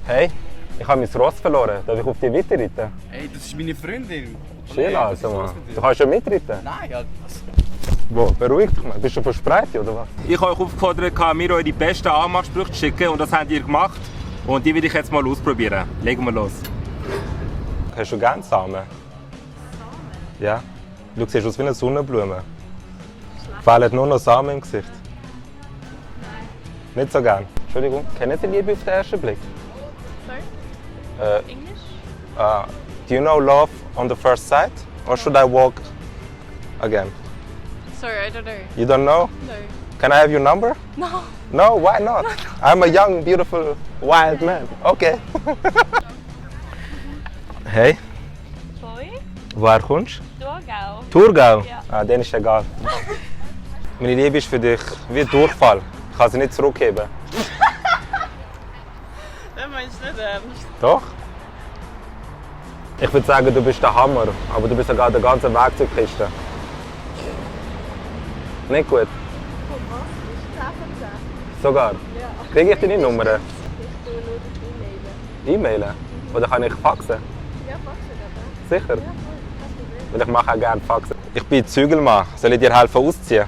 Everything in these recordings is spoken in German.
Hey, ich habe mein Ross verloren. Darf ich auf dich weiterreiten? Ey, das ist meine Freundin. Chill also, Mann. Du kannst schon mitreiten? Nein, ja, was? Wo? Beruhig dich mal. Bist du verspreit oder was? Ich habe euch aufgefordert, mir eure besten Anmachsprüche zu schicken und das habt ihr gemacht. Und die will ich jetzt mal ausprobieren. Legen wir los. Hast du gerne Samen? Samen? Ja. Du siehst aus wie eine Sonnenblume. Fehlen nur noch Samen im Gesicht? Nein. Nicht so gern? Entschuldigung, kennen Sie Liebe auf den ersten Blick? Sorry? English? Do you know love on the first sight? Or should I walk again? Sorry, I don't know. You don't know? No. Can I have your number? No. No, why not? I'm a young, beautiful, wild man. Okay. Hey, Chloe? woher kommst du? Thurgau. Thurgau? Ja. Ah, den ist egal. Meine Liebe ist für dich wie ein Durchfall. Ich kann sie nicht zurückgeben. Das meinst du nicht ernst? Doch? Ich würde sagen, du bist der Hammer, aber du bist sogar der ganze Werkzeugkiste. Nicht gut? Von was? Das ist 10 von 10. Sogar? Ja. Kriege ich deine Nummer? Ich tue nur das E-Mailen. E-Mailen? Oder kann ich faxen? Ja, faxen aber. Sicher? Ja, voll. Kein Problem. Weil ich mache auch gerne Faxen. Ich bin Zügelmann. Soll ich dir helfen ausziehen?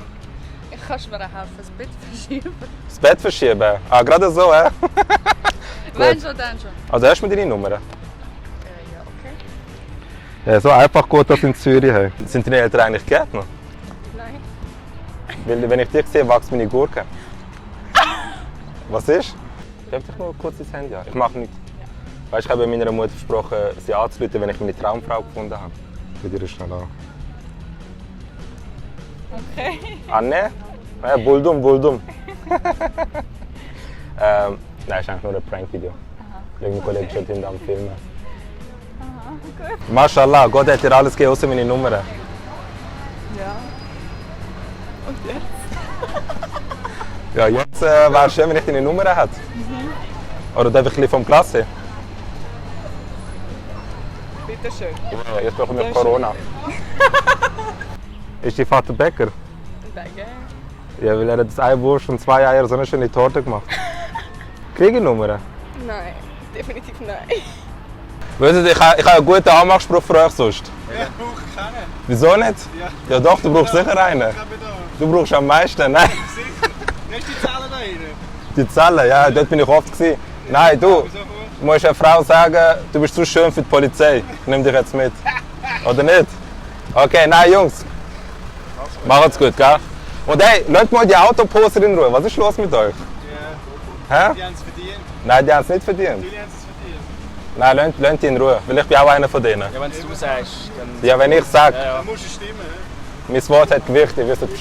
Ich kann mir auch helfen, das Bett verschieben. Das Bett verschieben? Ah, gerade so, hä? Wenn schon, dann schon. Also hast du mir deine Nummer? Ja, okay. Ja, so einfach gut das in Zürich. Hey. Sind deine Eltern eigentlich Gärtner? Nein. Weil wenn ich dich sehe, wächst meine Gurke. Was ist? Darf ich nur kurz ins Handy haben? Ich mache nichts. Weißt, ich habe meiner Mutter versprochen, sie anzurufen, wenn ich meine Traumfrau gefunden habe. Bei dir ist schnell an. Okay. Anne? Ja, Buldum, Buldum. Nein, ist eigentlich nur ein Prank-Video. Mein Kollege schaut hinter am Filmen. Aha, gut. Mashallah, Gott hat dir alles gegeben, außer meine Nummer. Ja. Und jetzt? Ja, jetzt wäre es schön, wenn ich deine Nummer hätte. Oder darf ich ein bisschen vom Glas sehen? Bitte schön. Ja, jetzt bekomme ich Corona. Ist dein Vater Bäcker? Danke. Ja, weil er hat das Ei Wurst und 2 Eier so eine schöne Torte gemacht. Kriege ich Nummern? Nein, definitiv nein. Wisst ihr, ich habe einen guten Anmachspruch für euch sonst. Ja, brauche ich keinen. Wieso nicht? Ja. Ja doch, du brauchst sicher einen. Ich habe da. Du brauchst am meisten, nein. Sicher. Hast du die Zahlen da rein? Die Zellen, ja, dort bin ich oft gewesen. Nein, du, Wieso vor? du musst einer Frau sagen, du bist zu schön für die Polizei. Ich nehme dich jetzt mit. Oder nicht? Okay, nein, Jungs. Macht's gut, gell? Und hey, lasst mal die Autoposer in Ruhe. Was ist los mit euch? Ja, Hä? die haben es verdient. Nein, die haben es nicht verdient. Natürlich haben sie es verdient. Nein, lasst die in Ruhe, weil ich bin auch einer von denen. Ja, wenn du sagst, dann Ja, wenn ich sage, dann musst du stimmen. mein Wort hat Gewicht, ihr wisst Bescheid.